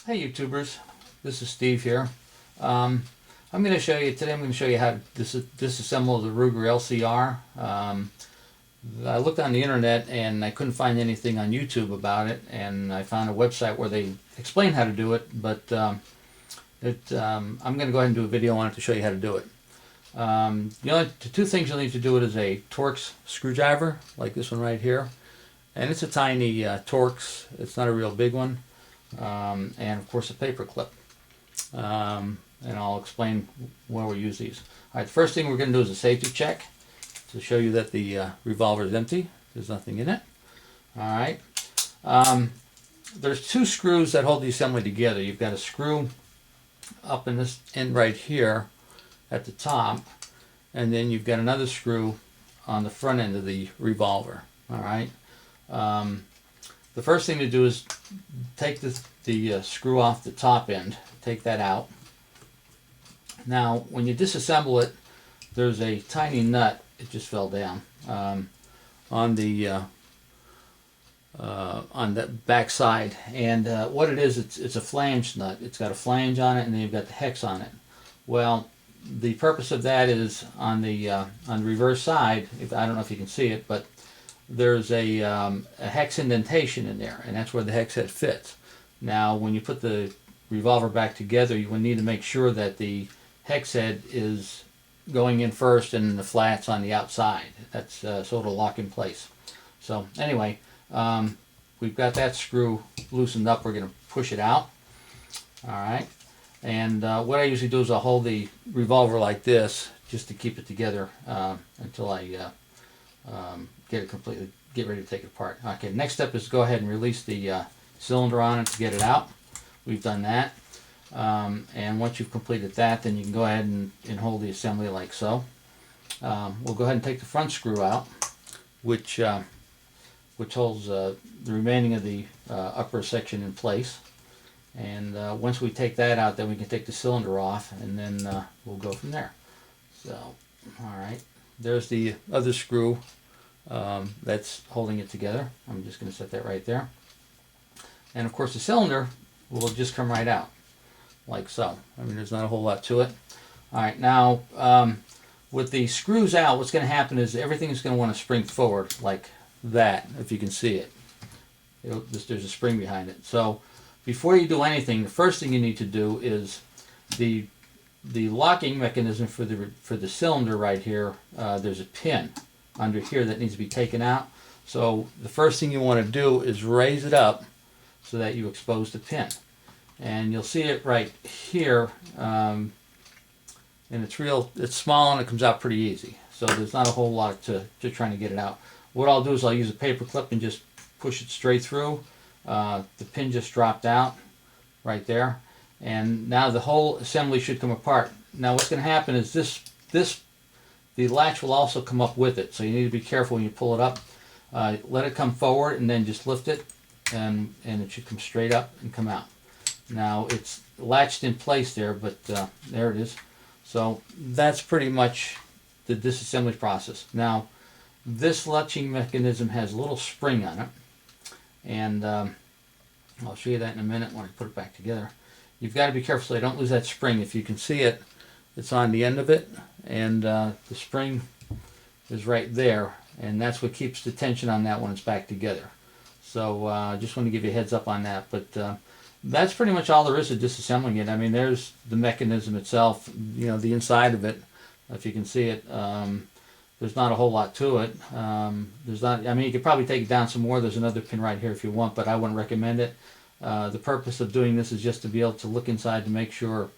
Hey YouTubers, this is Steve here. I'm going to show you today. I'm going to show you how to disassemble the Ruger LCR. I looked on the internet and I couldn't find anything on YouTube about it, and I found a website where they explain how to do it. But I'm going to go ahead and do a video on it to show you how to do it. The two things you'll need to do it is a Torx screwdriver, like this one right here, and it's a tiny Torx. It's not a real big one. And of course a paper clip, and I'll explain where we use these. Alright, the first thing we're going to do is a safety check to show you that the revolver is empty. There's nothing in it. Alright, there's two screws that hold the assembly together. You've got a screw up in this end right here at the top, and then you've got another screw on the front end of the revolver. Alright, the first thing to do is take the screw off the top end, take that out. Now when you disassemble it, there's a tiny nut, it just fell down, on the back side, and what it is, it's a flange nut. It's got a flange on it, and then you've got the hex on it. Well, the purpose of that is on the reverse side, I don't know if you can see it, but there's a hex indentation in there, and that's where the hex head fits. Now when you put the revolver back together, you will need to make sure that the hex head is going in first and the flat's on the outside. That's so it'll lock in place. So anyway, we've got that screw loosened up. We're going to push it out. Alright, and what I usually do is I'll hold the revolver like this just to keep it together until I get ready to take it apart. Okay, next step is to go ahead and release the cylinder on it to get it out. We've done that, and once you've completed that, then you can go ahead and hold the assembly like so. We'll go ahead and take the front screw out, which holds the remaining of the upper section in place. And once we take that out, then we can take the cylinder off, and then we'll go from there. So, alright, there's the other screw that's holding it together. I'm just going to set that right there. And of course the cylinder will just come right out like so. I mean, there's not a whole lot to it. Alright, now with the screws out, what's going to happen is everything is going to want to spring forward like that, if you can see it. There's a spring behind it. So before you do anything, the first thing you need to do is the locking mechanism for the cylinder right here. There's a pin under here that needs to be taken out. So the first thing you want to do is raise it up so that you expose the pin. And you'll see it right here, and it's small and it comes out pretty easy. So there's not a whole lot to trying to get it out. What I'll do is I'll use a paper clip and just push it straight through. The pin just dropped out right there, and now the whole assembly should come apart. Now what's going to happen is the latch will also come up with it, so you need to be careful when you pull it up. Let it come forward and then just lift it, and it should come straight up and come out. Now it's latched in place there, but there it is. So that's pretty much the disassembly process. Now this latching mechanism has a little spring on it, and I'll show you that in a minute when I put it back together. You've got to be careful so you don't lose that spring. If you can see it, it's on the end of it, and the spring is right there, and that's what keeps the tension on that when it's back together. So I just want to give you a heads up on that. But that's pretty much all there is to disassembling it. I mean, there's the mechanism itself, you know, the inside of it, if you can see it. There's not a whole lot to it. There's not. I mean, you could probably take it down some more. There's another pin right here if you want, but I wouldn't recommend it. The purpose of doing this is just to be able to look inside to make sure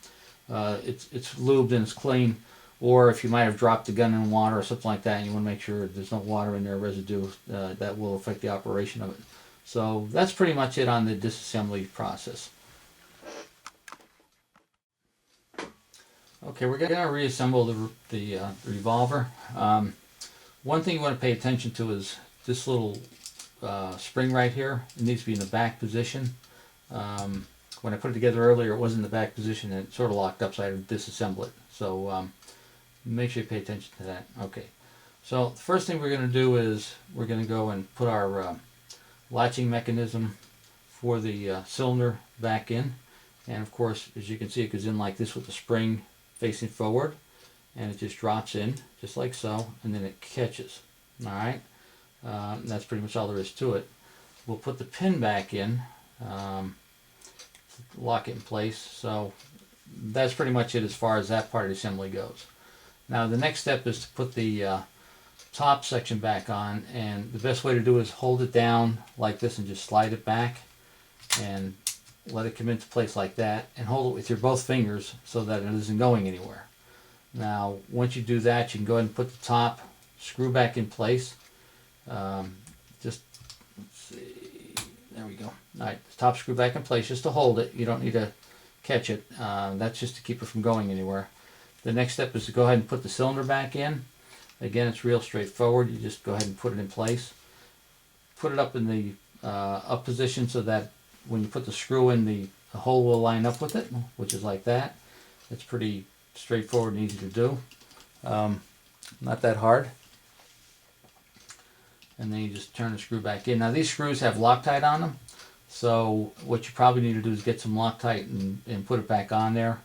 it's lubed and it's clean, or if you might have dropped the gun in water or something like that, and you want to make sure there's no water in there, residue that will affect the operation of it. So that's pretty much it on the disassembly process. Okay, we're going to reassemble the revolver. One thing you want to pay attention to is this little spring right here. It needs to be in the back position. When I put it together earlier, it was in the back position and it sort of locked up, so I had to disassemble it. So make sure you pay attention to that. Okay, so the first thing we're going to do is we're going to go and put our latching mechanism for the cylinder back in. And of course, as you can see, it goes in like this with the spring facing forward, and it just drops in just like so, and then it catches. All right, that's pretty much all there is to it. We'll put the pin back in, lock it in place. So that's pretty much it as far as that part of the assembly goes. Now the next step is to put the top section back on, and the best way to do it is hold it down like this and just slide it back and let it come into place like that, and hold it with your both fingers so that it isn't going anywhere. Now once you do that, you can go ahead and put the top screw back in place. Just let's see, there we go. All right, the top screw back in place just to hold it. You don't need to catch it. That's just to keep it from going anywhere. The next step is to go ahead and put the cylinder back in. Again, it's real straightforward. You just go ahead and put it in place. Put it up in the up position so that when you put the screw in, the hole will line up with it, which is like that. It's pretty straightforward and easy to do. Not that hard. And then you just turn the screw back in. Now these screws have Loctite on them, so what you probably need to do is get some Loctite and put it back on there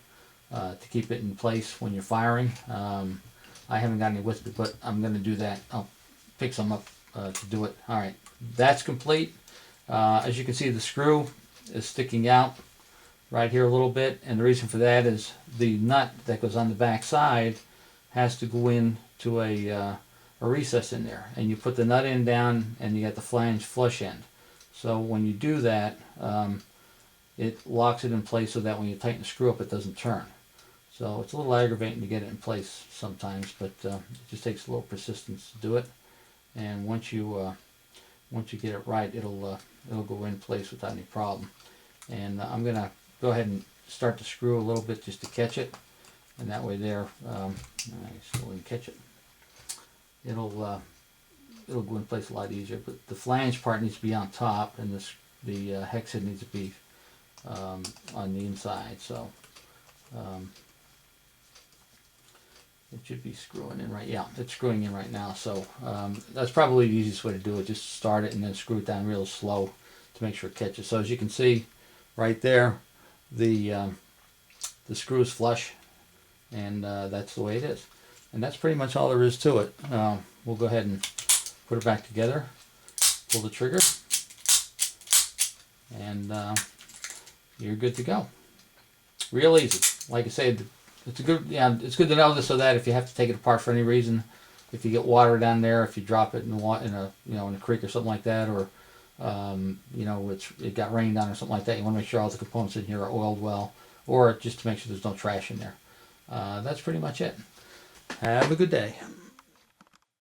to keep it in place when you're firing. I haven't got any with it, but I'm going to do that. I'll pick some up to do it. All right, that's complete. As you can see, the screw is sticking out right here a little bit, and the reason for that is the nut that goes on the back side has to go in to a recess in there, and you put the nut end down and you got the flange flush end. So when you do that, it locks it in place so that when you tighten the screw up, it doesn't turn. So it's a little aggravating to get it in place sometimes, but it just takes a little persistence to do it. And once you get it right, it'll go in place without any problem. And I'm gonna go ahead and start the screw a little bit just to catch it, and that way there, I still didn't catch it. It'll go in place a lot easier. But the flange part needs to be on top, and the hex head needs to be on the inside. So it should be screwing in right. Yeah, it's screwing in right now. So that's probably the easiest way to do it. Just start it and then screw it down real slow to make sure it catches. So as you can see, right there, the screw is flush, and that's the way it is. And that's pretty much all there is to it. We'll go ahead and put it back together, pull the trigger, and you're good to go. Real easy. Like I said, it's it's good to know this so that if you have to take it apart for any reason, if you get water down there, if you drop it in a creek or something like that, or it got rained on or something like that, you want to make sure all the components in here are oiled well, or just to make sure there's no trash in there. That's pretty much it. Have a good day.